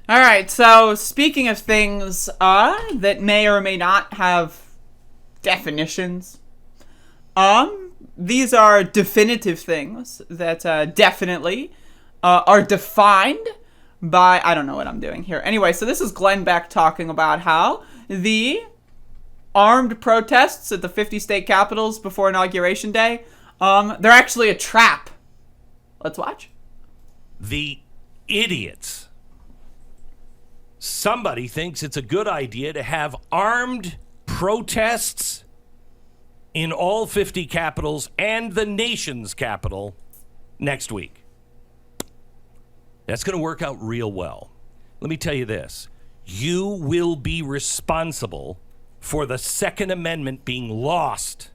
All right, so speaking of things that may or may not have definitions, these are definitive things that definitely are defined by, I don't know what I'm doing here. Anyway, so this is Glenn Beck talking about how the armed protests at the 50 state capitals before Inauguration Day, they're actually a trap. Let's watch. The idiots. Somebody thinks it's a good idea to have armed protests in all 50 capitals and the nation's capital next week. That's going to work out real well. Let me tell you this. You will be responsible for the Second Amendment being lost.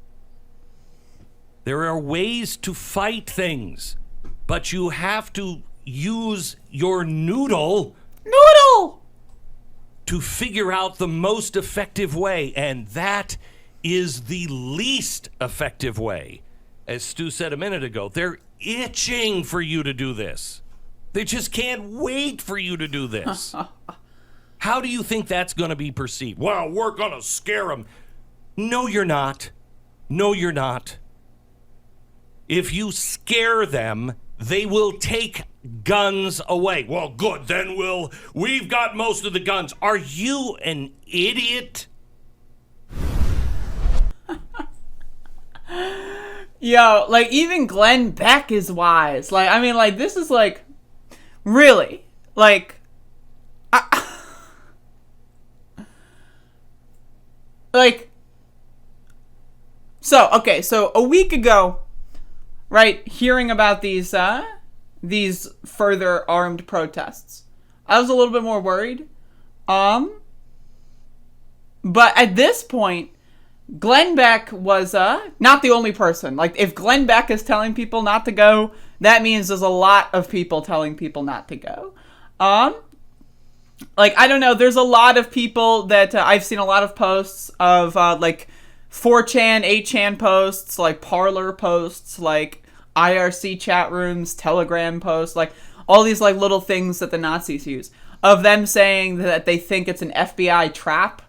There are ways to fight things, but you have to use your noodle to figure out the most effective way, and that is the least effective way. As Stu said a minute ago, they're itching for you to do this. They just can't wait for you to do this. How do you think that's going to be perceived? Well, we're going to scare them. No, you're not. No, you're not. If you scare them, they will take guns away. Well, good, then we've got most of the guns. Are you an idiot? Yo, like, even Glenn Beck is wise. Like, I mean, like, this is, like, really, like, so a week ago, right, hearing about these further armed protests, I was a little bit more worried. But at this point, Glenn Beck was not the only person. Like, if Glenn Beck is telling people not to go, that means there's a lot of people telling people not to go. Like, I don't know, there's a lot of people that I've seen a lot of posts of, like, 4chan, 8chan posts, like, Parler posts, like, IRC chat rooms, Telegram posts, like, all these, like, little things that the Nazis use, of them saying that they think it's an FBI trap.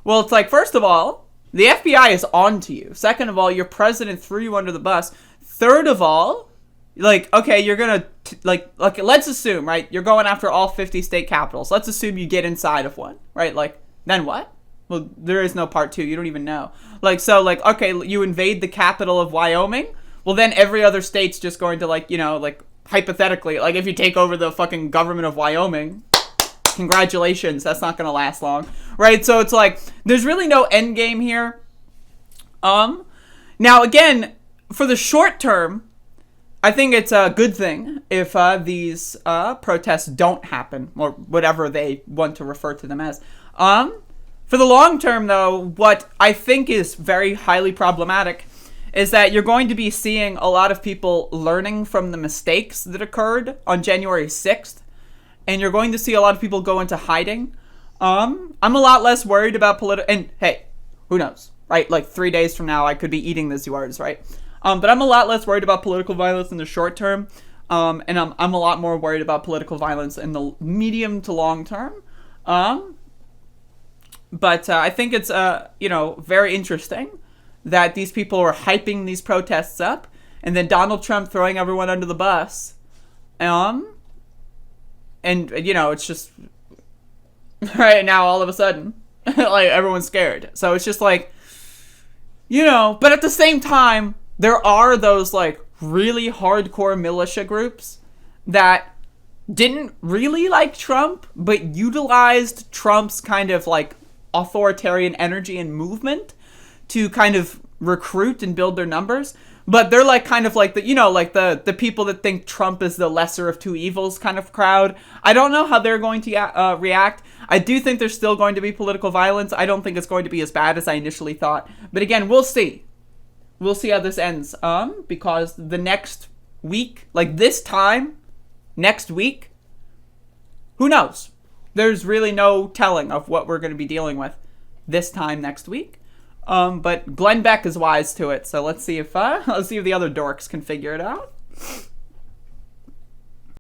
Well, it's like, first of all, the FBI is on to you. Second of all, your president threw you under the bus. Third of all, like, okay, you're gonna, like, let's assume, right, you're going after all 50 state capitals. Let's assume you get inside of one, right? Like, then what? Well, there is no part two. You don't even know. Like, so, like, okay, you invade the capital of Wyoming. Well, then every other state's just going to, like, you know, like, hypothetically, like, if you take over the fucking government of Wyoming, congratulations, that's not gonna last long, right? So it's like, there's really no end game here. Now, again, for the short term, I think it's a good thing if these protests don't happen, or whatever they want to refer to them as. For the long term, though, what I think is very highly problematic is that you're going to be seeing a lot of people learning from the mistakes that occurred on January 6th, and you're going to see a lot of people go into hiding. I'm a lot less worried about and hey, who knows, right? Like 3 days from now, I could be eating these words, right? But I'm a lot less worried about political violence in the short term, and I'm a lot more worried about political violence in the medium to long term. But I think it's very interesting that these people are hyping these protests up, and then Donald Trump throwing everyone under the bus. And it's just right now all of a sudden, like, everyone's scared. So it's just like, but at the same time, there are those, like, really hardcore militia groups that didn't really like Trump, but utilized Trump's kind of, like, authoritarian energy and movement to kind of recruit and build their numbers. But they're, like, kind of like the people that think Trump is the lesser of two evils kind of crowd. I don't know how they're going to react. I do think there's still going to be political violence. I don't think it's going to be as bad as I initially thought. But again, we'll see. We'll see how this ends. Because the next week, like this time, next week, who knows? There's really no telling of what we're going to be dealing with this time next week. But Glenn Beck is wise to it, so let's see if the other dorks can figure it out.